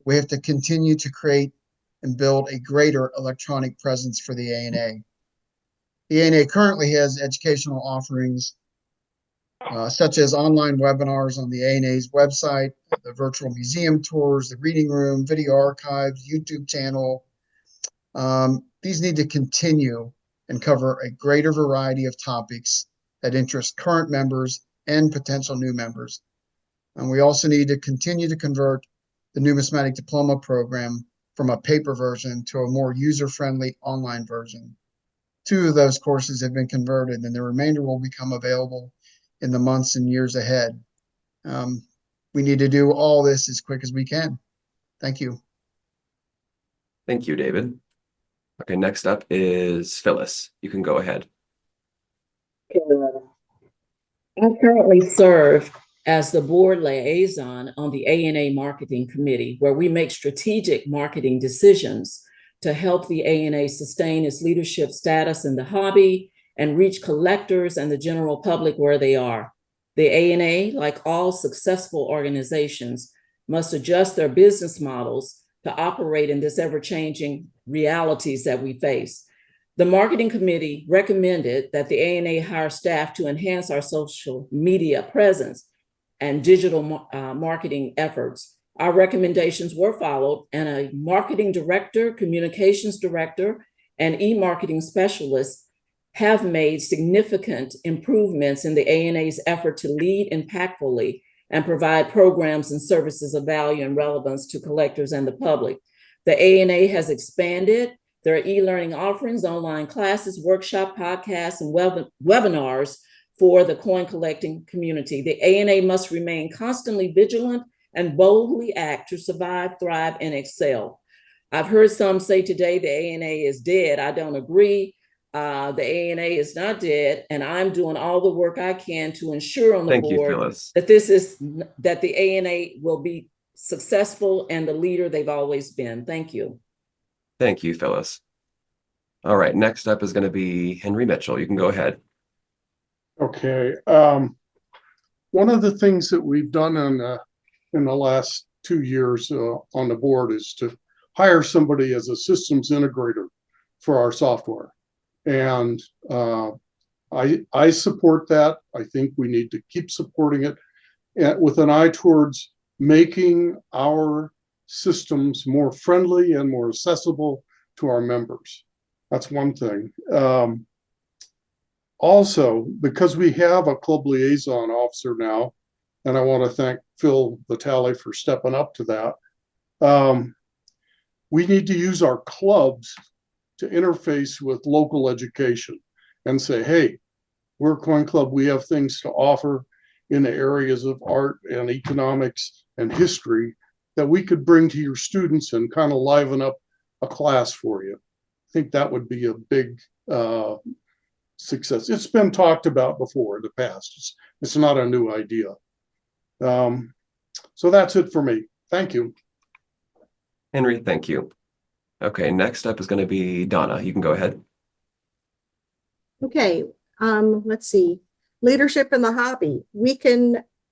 We have to continue to create and build a greater electronic presence for the ANA. The ANA currently has educational offerings such as online webinars on the ANA's website, the virtual museum tours, the reading room, video archives, YouTube channel. These need to continue and cover a greater variety of topics that interest current members and potential new members. And we also need to continue to convert the numismatic diploma program from a paper version to a more user-friendly online version. 2 of those courses have been converted, and the remainder will become available in the months and years ahead. We need to do all this as quick as we can. Thank you. Thank you, David. Okay, next up is Phyllis. You can go ahead. I currently serve as the board liaison on the ANA Marketing Committee, where we make strategic marketing decisions to help the ANA sustain its leadership status in the hobby and reach collectors and the general public where they are. The ANA, like all successful organizations, must adjust their business models to operate in this ever-changing realities that we face. The marketing committee recommended that the ANA hire staff to enhance our social media presence and digital marketing efforts. Our recommendations were followed, and a marketing director, communications director, and e-marketing specialist have made significant improvements in the ANA's effort to lead impactfully and provide programs and services of value and relevance to collectors and the public. The ANA has expanded their e-learning offerings, online classes, workshop, podcasts, and webinars for the coin collecting community. The ANA must remain constantly vigilant and boldly act to survive, thrive, and excel. I've heard some say today the ANA is dead. I don't agree. The ANA is not dead, and I'm doing all the work I can to ensure on the Thank you, board Phyllis. that that the ANA will be successful and the leader they've always been. Thank you. Thank you, Phyllis. All right, next up is going to be Henry Mitchell. You can go ahead. Okay. One of the things that we've done in the last 2 years on the board is to hire somebody as a systems integrator for our software. And I support that. I think we need to keep supporting it with an eye towards making our systems more friendly and more accessible to our members. That's one thing. Also, because we have a club liaison officer now, and I want to thank Phil Vitale for stepping up to that, we need to use our clubs to interface with local education and say, hey, we're a coin club. We have things to offer in the areas of art and economics and history that we could bring to your students and kind of liven up a class for you. I think that would be a big success. It's been talked about before in the past. It's not a new idea. So that's it for me. Thank you. Henry, thank you. Okay, next up is going to be Donna. You can go ahead. Okay, let's see. Leadership in the hobby. We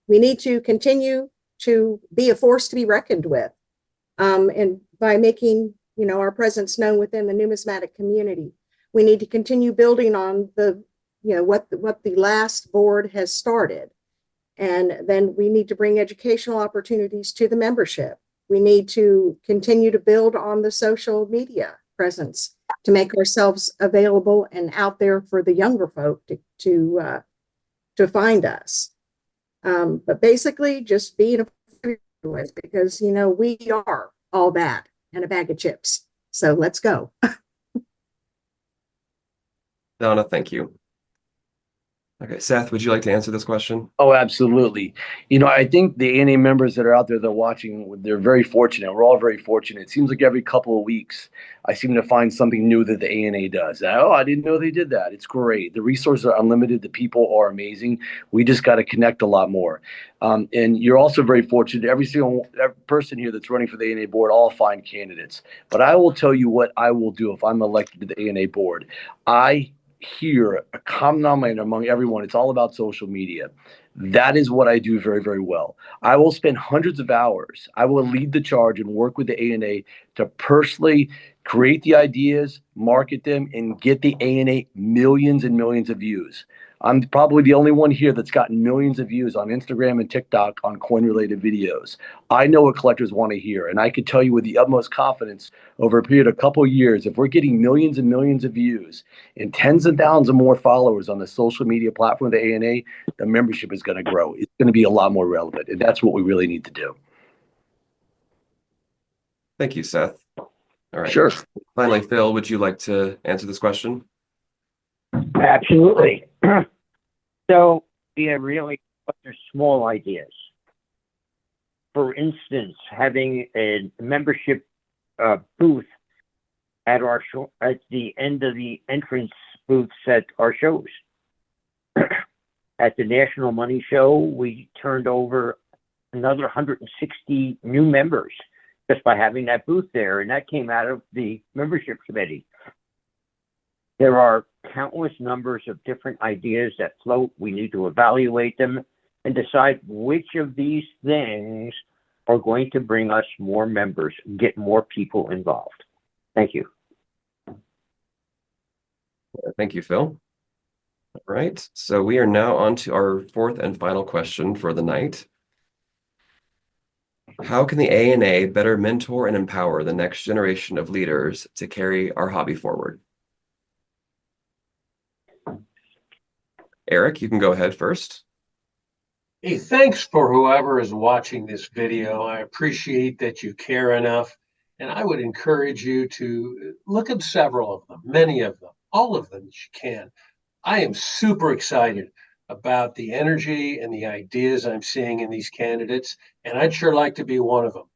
need to continue to be a force to be reckoned with. And by making, our presence known within the numismatic community. We need to continue building on what the last board has started. And then we need to bring educational opportunities to the membership. We need to continue to build on the social media presence to make ourselves available and out there for the younger folk to find us. But basically just being a with, because we are all that and a bag of chips. So let's go. Donna, thank you. Okay, Seth, would you like to answer this question? Oh, absolutely. I think the ANA members that are out there that are watching, they're very fortunate. We're all very fortunate. It seems like every couple of weeks, I seem to find something new that the ANA does. Oh, I didn't know they did that. It's great. The resources are unlimited. The people are amazing. We just got to connect a lot more. And you're also very fortunate. Every person here that's running for the ANA board, all fine candidates. But I will tell you what I will do if I'm elected to the ANA board. I hear a common denominator among everyone. It's all about social media. That is what I do very, very well. I will spend hundreds of hours. I will lead the charge and work with the ANA to personally create the ideas, market them, and get the ANA millions and millions of views. I'm probably the only one here that's gotten millions of views on Instagram and TikTok on coin-related videos. I know what collectors want to hear, and I can tell you with the utmost confidence over a period of a couple of years, if we're getting millions and millions of views and tens of thousands of more followers on the social media platform of the ANA, the membership is going to grow. It's going to be a lot more relevant, and that's what we really need to do. Thank you, Seth. All right. Sure. Finally, Phil, would you like to answer this question? Absolutely. So, really, they're small ideas. For instance, having a membership booth at our show, at the end of the entrance booths at our shows. At the National Money Show, we turned over another 160 new members just by having that booth there, and that came out of the membership committee. There are countless numbers of different ideas that float. We need to evaluate them and decide which of these things are going to bring us more members, get more people involved. Thank you. Thank you, Phil. All right, so we are now on to our fourth and final question for the night. How can the ANA better mentor and empower the next generation of leaders to carry our hobby forward? Erik, you can go ahead first. Hey, thanks for whoever is watching this video. I appreciate that you care enough. And I would encourage you to look at several of them, many of them, all of them that you can. I am super excited about the energy and the ideas I'm seeing in these candidates, and I'd sure like to be one of them.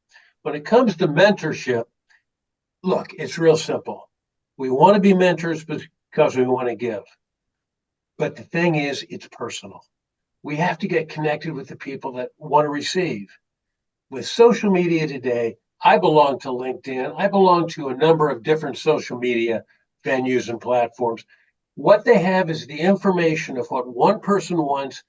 When it comes to mentorship, look, it's real simple. We want to be mentors because we want to give. But the thing is, it's personal. We have to get connected with the people that want to receive. With social media today, I belong to LinkedIn. I belong to a number of different social media venues and platforms. What they have is the information of what one person wants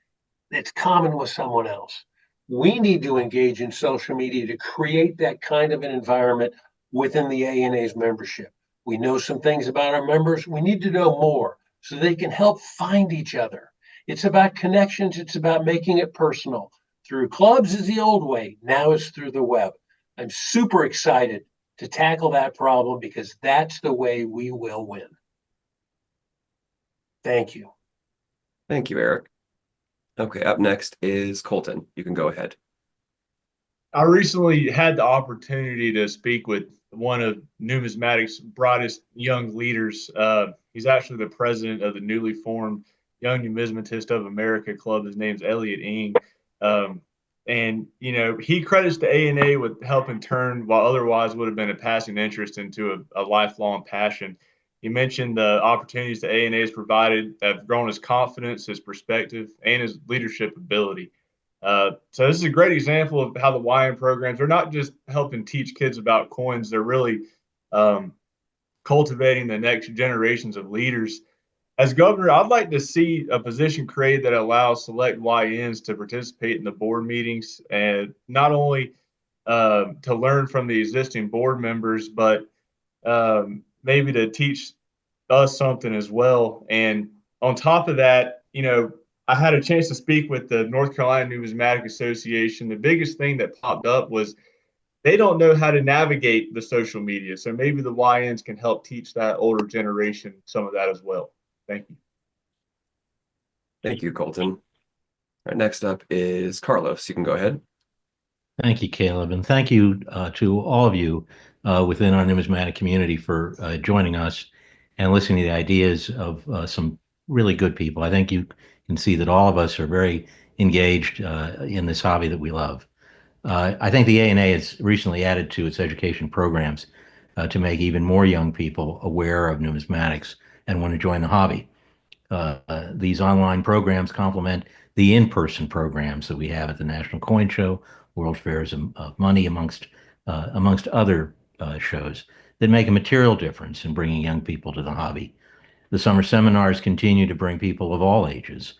that's common with someone else. We need to engage in social media to create that kind of an environment within the ANA's membership. We know some things about our members. We need to know more so they can help find each other. It's about connections. It's about making it personal. Through clubs is the old way. Now it's through the web. I'm super excited to tackle that problem because that's the way we will win. Thank you. Thank you, Erik. Okay, up next is Colton. You can go ahead. I recently had the opportunity to speak with one of Numismatics' brightest young leaders. He's actually the president of the newly formed Young Numismatist of America Club. His name's Elliot Ing. And, you know, he credits the ANA with helping turn what otherwise would have been a passing interest into a lifelong passion. He mentioned the opportunities the ANA has provided have grown his confidence, his perspective, and his leadership ability. So this is a great example of how the YN programs are not just helping teach kids about coins, they're really cultivating the next generations of leaders. As governor, I'd like to see a position created that allows select YNs to participate in the board meetings and not only to learn from the existing board members, but maybe to teach us something as well. And on top of that, you know, I had a chance to speak with the North Carolina Numismatic Association. The biggest thing that popped up was they don't know how to navigate the social media. So maybe the YNs can help teach that older generation some of that as well. Thank you. Thank you, Colton. All right, next up is Carlos. You can go ahead. Thank you, Caleb, and thank you to all of you within our numismatic community for joining us and listening to the ideas of some really good people. I think you can see that all of us are very engaged in this hobby that we love. I think the ANA has recently added to its education programs to make even more young people aware of numismatics and want to join the hobby. These online programs complement the in-person programs that we have at the National Coin Show, World Fairs of Money, amongst other shows that make a material difference in bringing young people to the hobby. The summer seminars continue to bring people of all ages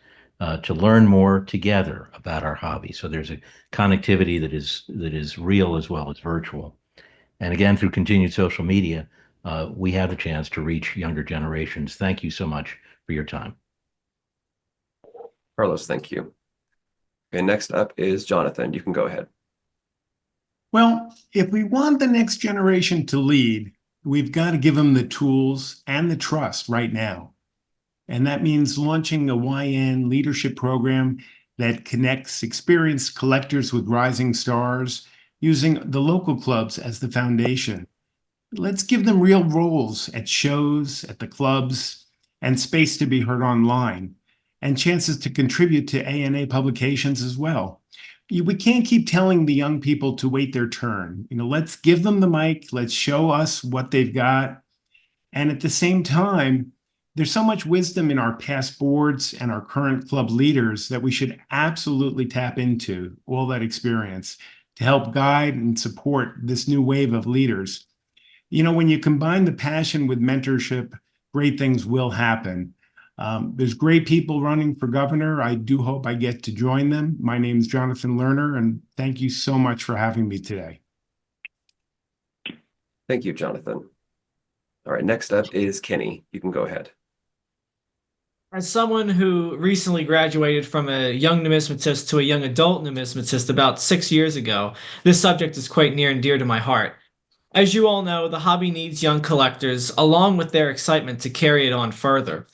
to learn more together about our hobby. So there's a connectivity that is real as well as virtual. And again, through continued social media, we have a chance to reach younger generations. Thank you so much for your time. Carlos, thank you. Okay, next up is Jonathan. You can go ahead. Well, if we want the next generation to lead, we've got to give them the tools and the trust right now. And that means launching a YN leadership program that connects experienced collectors with rising stars, using the local clubs as the foundation. Let's give them real roles at shows, at the clubs, and space to be heard online, and chances to contribute to ANA publications as well. We can't keep telling the young people to wait their turn. You know, let's give them the mic, let's show us what they've got. And at the same time, there's so much wisdom in our past boards and our current club leaders that we should absolutely tap into all that experience to help guide and support this new wave of leaders. You know, when you combine the passion with mentorship, great things will happen. There's great people running for governor. I do hope I get to join them. My name is Jonathan Lerner, and thank you so much for having me today. Thank you, Jonathan. All right, next up is Kenny. You can go ahead. As someone who recently graduated from a young numismatist to a young adult numismatist about 6 years ago, this subject is quite near and dear to my heart. As you all know, the hobby needs young collectors, along with their excitement, to carry it on further.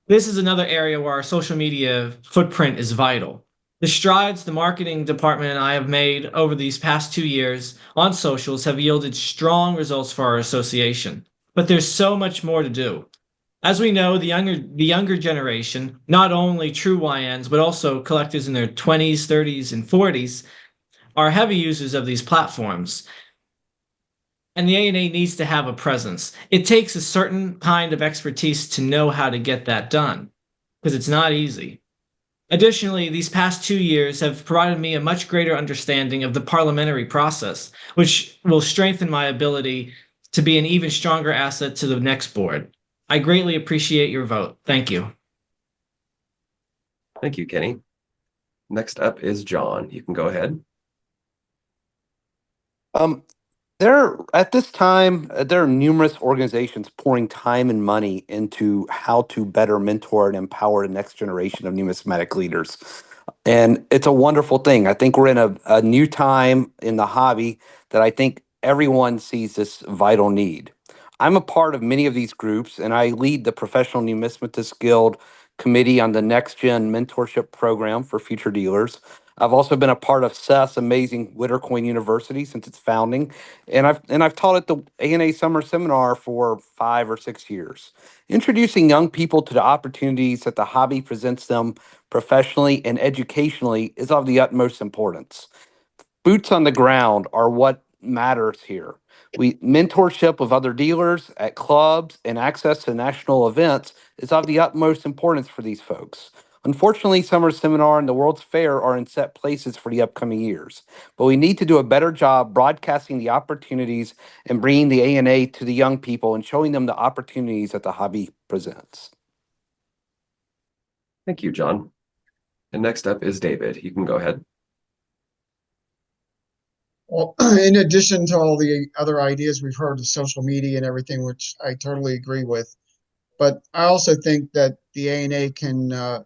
This is another area where our social media footprint is vital. The strides the marketing department and I have made over these past 2 years on socials have yielded strong results for our association. But there's so much more to do. As we know, the younger generation, not only true YNs, but also collectors in their 20s, 30s, and 40s, are heavy users of these platforms. and the ANA needs to have a presence. It takes a certain kind of expertise to know how to get that done, because it's not easy. Additionally, these past 2 years have provided me a much greater understanding of the parliamentary process, which will strengthen my ability to be an even stronger asset to the next board. I greatly appreciate your vote. Thank you. Thank you, Kenny. Next up is John. You can go ahead. At this time, there are numerous organizations pouring time and money into how to better mentor and empower the next generation of numismatic leaders. And it's a wonderful thing. I think we're in a new time in the hobby that I think everyone sees this vital need. I'm a part of many of these groups, and I lead the Professional Numismatics Guild Committee on the Next Gen Mentorship Program for future dealers. I've also been a part of Seth's amazing Wittercoin University since its founding, and I've taught at the ANA Summer Seminar for 5 or 6 years. Introducing young people to the opportunities that the hobby presents them professionally and educationally is of the utmost importance. Boots on the ground are what matters here. Mentorship with other dealers at clubs and access to national events is of the utmost importance for these folks. Unfortunately, Summer Seminar and the World's Fair are in set places for the upcoming years, but we need to do a better job broadcasting the opportunities and bringing the ANA to the young people and showing them the opportunities that the hobby presents. Thank you, John. And next up is David. You can go ahead. Well, in addition to all the other ideas we've heard of social media and everything, which I totally agree with, but I also think that the ANA can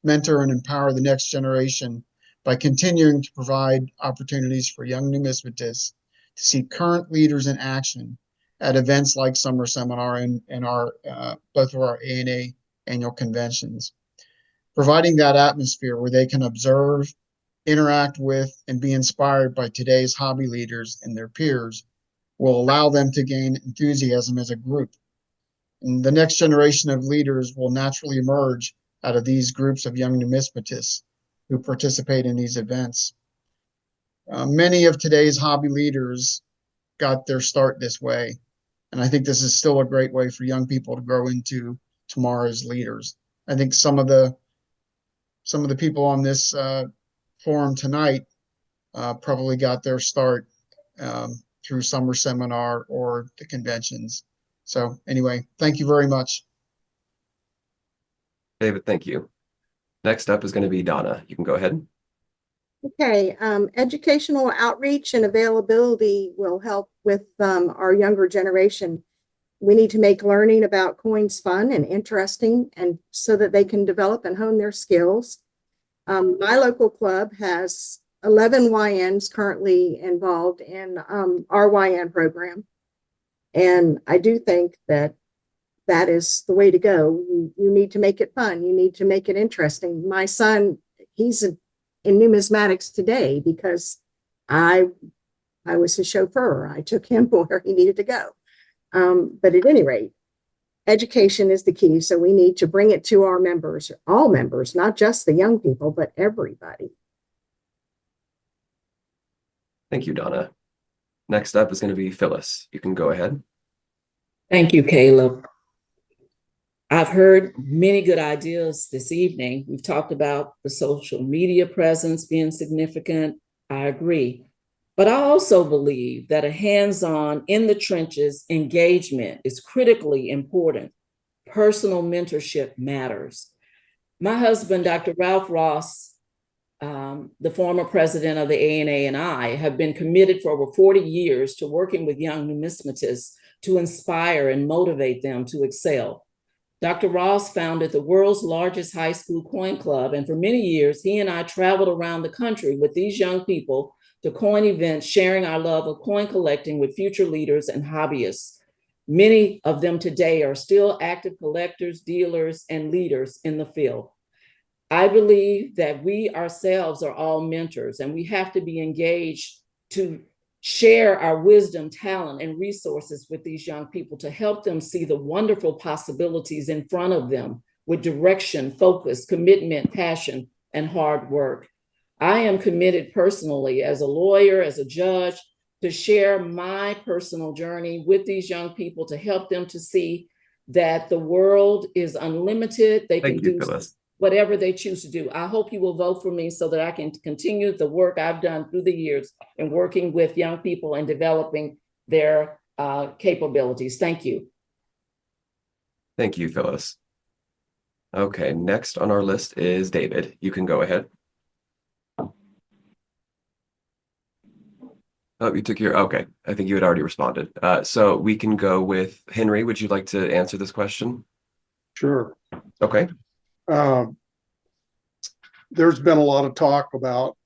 mentor and empower the next generation by continuing to provide opportunities for young numismatists to see current leaders in action at events like Summer Seminar and our both of our ANA annual conventions. Providing that atmosphere where they can observe, interact with, and be inspired by today's hobby leaders and their peers will allow them to gain enthusiasm as a group. And the next generation of leaders will naturally emerge out of these groups of young numismatists who participate in these events. Many of today's hobby leaders got their start this way, and I think this is still a great way for young people to grow into tomorrow's leaders. I think some of the people on this forum tonight probably got their start through Summer Seminar or the conventions. So anyway, thank you very much. David, thank you. Next up is going to be Donna. You can go ahead. Okay, educational outreach and availability will help with our younger generation. We need to make learning about coins fun and interesting, and so that they can develop and hone their skills. My local club has 11 YNs currently involved in our YN program. And I do think that that is the way to go. You need to make it fun. You need to make it interesting. My son, he's in numismatics today because I was his chauffeur. I took him where he needed to go. But at any rate, education is the key. So we need to bring it to our members, all members, not just the young people, but everybody. Thank you, Donna. Next up is going to be Phyllis. You can go ahead. Thank you, Caleb. I've heard many good ideas this evening. We've talked about the social media presence being significant. I agree. But I also believe that a hands-on, in the trenches engagement is critically important. Personal mentorship matters. My husband, Dr. Ralph Ross, the former president of the ANA, and I have been committed for over 40 years to working with young numismatists to inspire and motivate them to excel. Dr. Ross founded the world's largest high school coin club, and for many years, he and I traveled around the country with these young people to coin events, sharing our love of coin collecting with future leaders and hobbyists. Many of them today are still active collectors, dealers, and leaders in the field. I believe that we ourselves are all mentors, and we have to be engaged to share our wisdom, talent, and resources with these young people to help them see the wonderful possibilities in front of them with direction, focus, commitment, passion, and hard work. I am committed personally as a lawyer, as a judge, to share my personal journey with these young people, to help them to see that the world is unlimited. They can do whatever they choose to do. I hope you will vote for me so that I can continue the work I've done through the years in working with young people and developing their capabilities. Thank you. Thank you, Phyllis. Okay, next on our list is David. You can go ahead. Oh, you took okay. I think you had already responded. So we can go with Henry. Would you like to answer this question? Sure. Okay. There's been a lot of talk about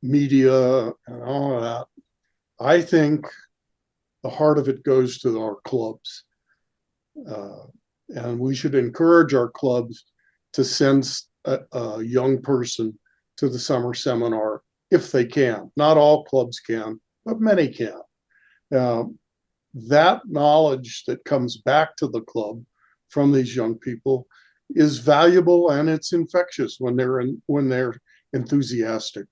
media and all of that. I think the heart of it goes to our clubs. And we should encourage our clubs to send a young person to the summer seminar if they can. Not all clubs can, but many can. That knowledge that comes back to the club from these young people is valuable, and it's infectious when they're enthusiastic.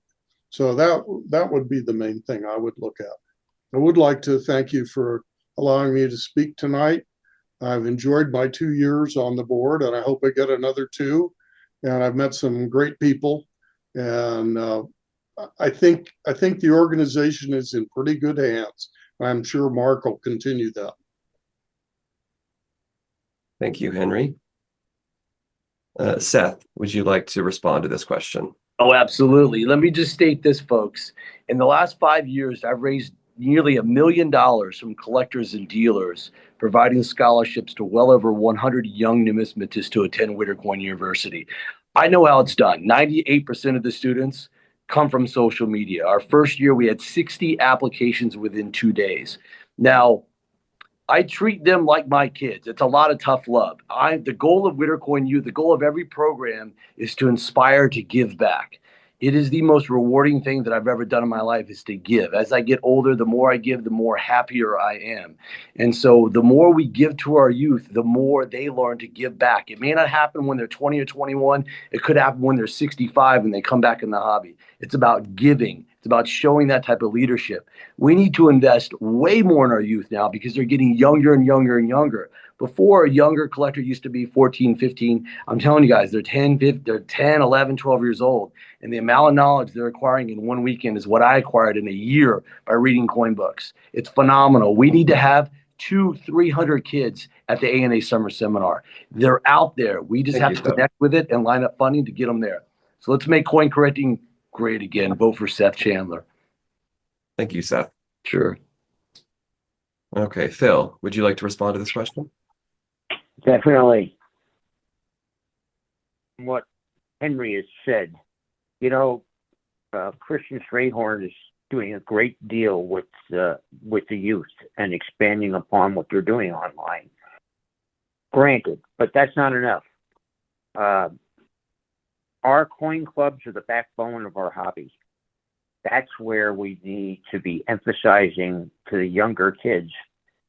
So that would be the main thing I would look at. I would like to thank you for allowing me to speak tonight. I've enjoyed my 2 years on the board, and I hope I get another 2. And I've met some great people, and I think the organization is in pretty good hands. I'm sure Mark will continue that. Thank you, Henry. Seth, would you like to respond to this question? Oh, absolutely. Let me just state this, folks. In the last 5 years, I've raised nearly $1 million from collectors and dealers, providing scholarships to well over 100 young numismatists to attend Whittier University. I know how it's done. 98% of the students come from social media. Our first year, we had 60 applications within 2 days. Now, I treat them like my kids. It's a lot of tough love. The goal of Whittier Youth, the goal of every program is to inspire, to give back. It is the most rewarding thing that I've ever done in my life, is to give. As I get older, the more I give, the more happier I am. And so the more we give to our youth, the more they learn to give back. It may not happen when they're 20 or 21. It could happen when they're 65 and they come back in the hobby. It's about giving. It's about showing that type of leadership. We need to invest way more in our youth now because they're getting younger and younger and younger. Before, a younger collector used to be 14, 15. I'm telling you guys, they're 10, 11, 12 years old. And the amount of knowledge they're acquiring in one weekend is what I acquired in a year by reading coin books. It's phenomenal. We need to have 200-300 kids at the ANA Summer Seminar. They're out there. We just have to connect with it and line up funding to get them there. So let's make coin correcting great again. Vote for Seth Chandler. Thank you, Seth. Sure. Okay, Phil, would you like to respond to this question? Definitely. What Henry has said, you know, Christian Strayhorn is doing a great deal with the youth and expanding upon what they're doing online. Granted, but that's not enough. Our coin clubs are the backbone of our hobby. That's where we need to be emphasizing to the younger kids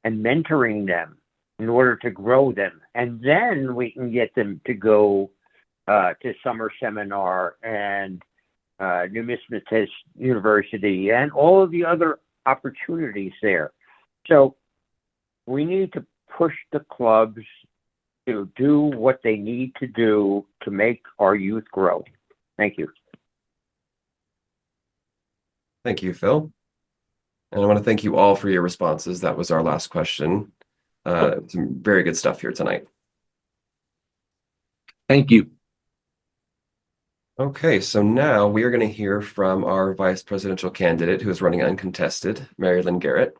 and mentoring them in order to grow them. And then we can get them to go to summer seminar and Numismatics University and all of the other opportunities there. So we need to push the clubs to do what they need to do to make our youth grow. Thank you. Thank you, Phil. And I want to thank you all for your responses. That was our last question. Some very good stuff here tonight. Thank you. Okay, so now we are going to hear from our vice presidential candidate who is running uncontested, Mary Lynn Garrett.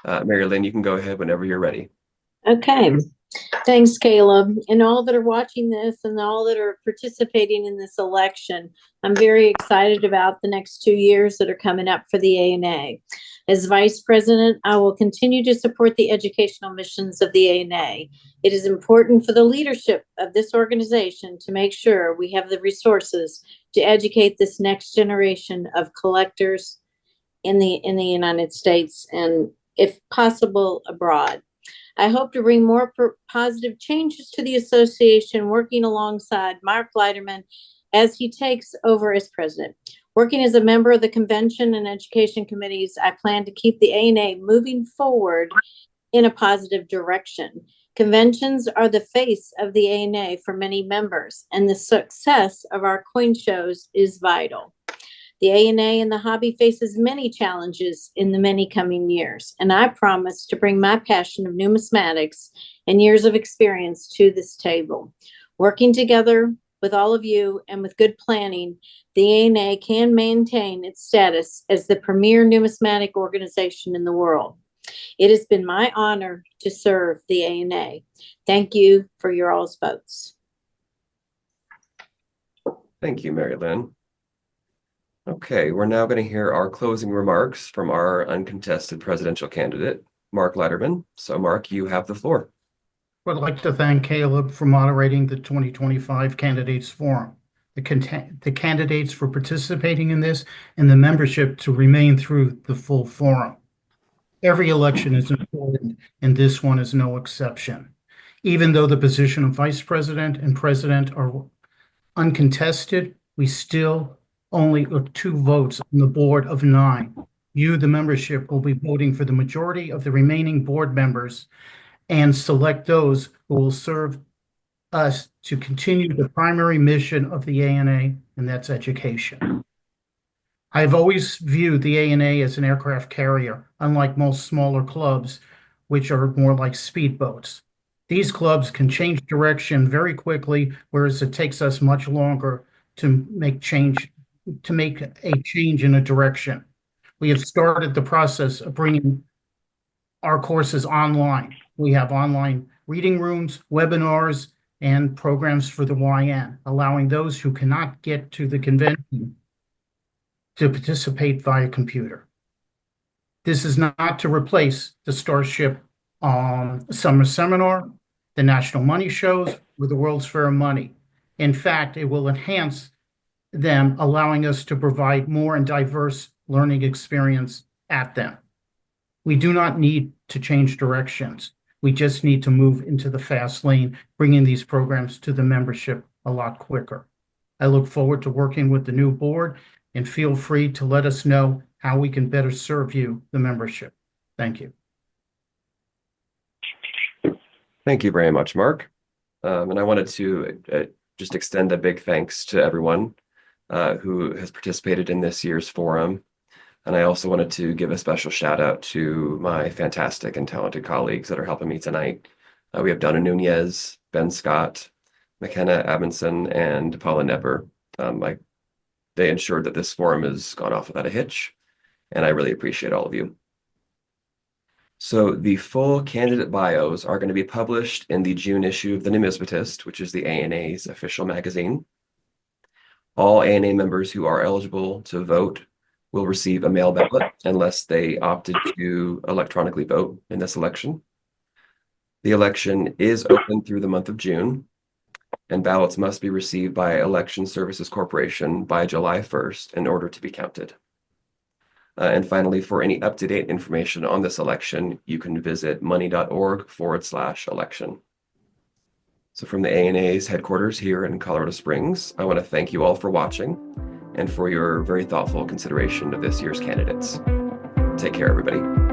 Mary Lynn, you can go ahead whenever you're ready. Okay. Thanks, Caleb, and all that are watching this and all that are participating in this election. I'm very excited about the next 2 years that are coming up for the ANA. As Vice President, I will continue to support the educational missions of the ANA. It is important for the leadership of this organization to make sure we have the resources to educate this next generation of collectors in the United States and, if possible, abroad. I hope to bring more positive changes to the association, working alongside Mark Lighterman as he takes over as president. Working as a member of the convention and education committees, I plan to keep the ANA moving forward in a positive direction. Conventions are the face of the ANA for many members, and the success of our coin shows is vital. The ANA and the hobby faces many challenges in the many coming years, and I promise to bring my passion of numismatics and years of experience to this table. Working together with all of you and with good planning, the ANA can maintain its status as the premier numismatic organization in the world. It has been my honor to serve the ANA. Thank you for your all's votes. Thank you, Mary Lynn. Okay, we're now going to hear our closing remarks from our uncontested presidential candidate, Mark Lighterman. So, Mark, you have the floor. I'd like to thank Caleb for moderating the 2025 Candidates Forum, the candidates for participating in this, and the membership to remain through the full forum. Every election is important, and this one is no exception. Even though the position of vice president and president are uncontested, we still only 2 votes on the board of 9. You, the membership, will be voting for the majority of the remaining board members and select those who will serve us to continue the primary mission of the ANA, and that's education. I've always viewed the ANA as an aircraft carrier, unlike most smaller clubs, which are more like speedboats. These clubs can change direction very quickly, whereas it takes us much longer to make a change in a direction. We have started the process of bringing our courses online. We have online reading rooms, webinars, and programs for the YN, allowing those who cannot get to the convention to participate via computer. This is not to replace the Starship Summer Seminar, the National Money Shows, or the World's Fair of Money. In fact, it will enhance them, allowing us to provide more and diverse learning experience at them. We do not need to change directions. We just need to move into the fast lane, bringing these programs to the membership a lot quicker. I look forward to working with the new board, and feel free to let us know how we can better serve you, the membership. Thank you. Thank you very much, Mark. And I wanted to just extend a big thanks to everyone who has participated in this year's forum. And I also wanted to give a special shout out to my fantastic and talented colleagues that are helping me tonight. We have Donna Nunez, Ben Scott, McKenna Abinson, and Paula Nepper. They ensured that this forum has gone off without a hitch, and I really appreciate all of you. So the full candidate bios are going to be published in the June issue of the Numismatist, which is the ANA's official magazine. All ANA members who are eligible to vote will receive a mail ballot unless they opted to electronically vote in this election. The election is open through the month of June, and ballots must be received by Election Services Corporation by July 1st in order to be counted. And finally, for any up-to-date information on this election, you can visit money.org/election. So from the ANA's headquarters here in Colorado Springs, I want to thank you all for watching and for your very thoughtful consideration of this year's candidates. Take care, everybody.